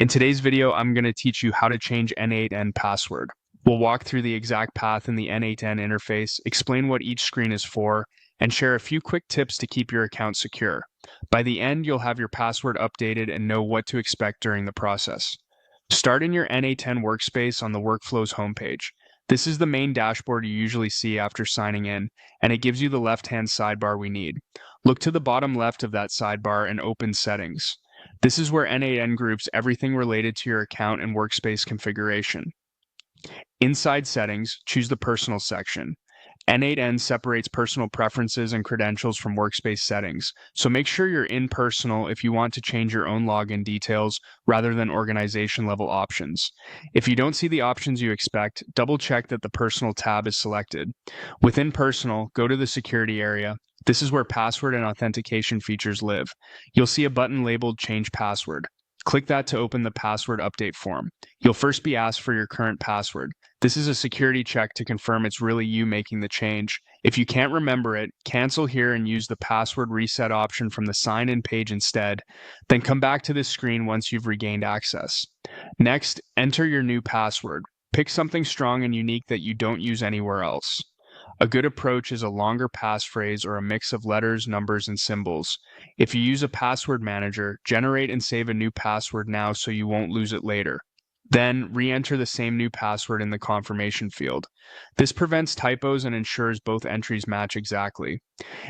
In today's video, I'm going to teach you how to change n8n password. We'll walk through the exact path in the n8n interface, explain what each screen is for, and share a few quick tips to keep your account secure. By the end, you'll have your password updated and know what to expect during the process. Start in your n8n workspace on the Workflows homepage. This is the main dashboard you usually see after signing in, and it gives you the left-hand sidebar we need. Look to the bottom left of that sidebar and open Settings. This is where n8n groups everything related to your account and workspace configuration. Inside Settings, choose the Personal section. n8n separates personal preferences and credentials from workspace settings, so make sure you're in Personal if you want to change your own login details rather than organization-level options. If you don't see the options you expect, double-check that the Personal tab is selected. Within Personal, go to the Security area. This is where password and authentication features live. You'll see a button labeled Change Password. Click that to open the password update form. You'll first be asked for your current password. This is a security check to confirm it's really you making the change. If you can't remember it, cancel here and use the password reset option from the sign-in page instead. Then come back to this screen once you've regained access. Next, enter your new password. Pick something strong and unique that you don't use anywhere else. A good approach is a longer passphrase or a mix of letters, numbers, and symbols. If you use a password manager, generate and save a new password now so you won't lose it later. Then, re-enter the same new password in the confirmation field. This prevents typos and ensures both entries match exactly.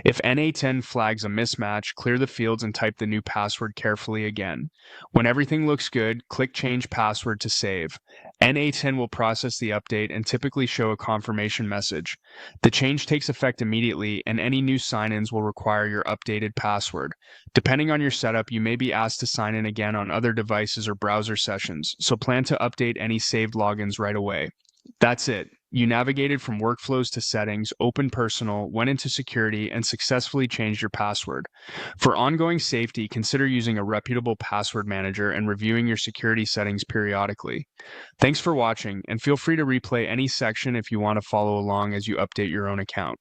If n8n flags a mismatch, clear the fields and type the new password carefully again. When everything looks good, click Change Password to save. n8n will process the update and typically show a confirmation message. The change takes effect immediately, and any new sign-ins will require your updated password. Depending on your setup, you may be asked to sign in again on other devices or browser sessions, so plan to update any saved logins right away. That's it. You navigated from Workflows to Settings, opened Personal, went into Security, and successfully changed your password. For ongoing safety, consider using a reputable password manager and reviewing your security settings periodically. Thanks for watching, and feel free to replay any section if you want to follow along as you update your own account.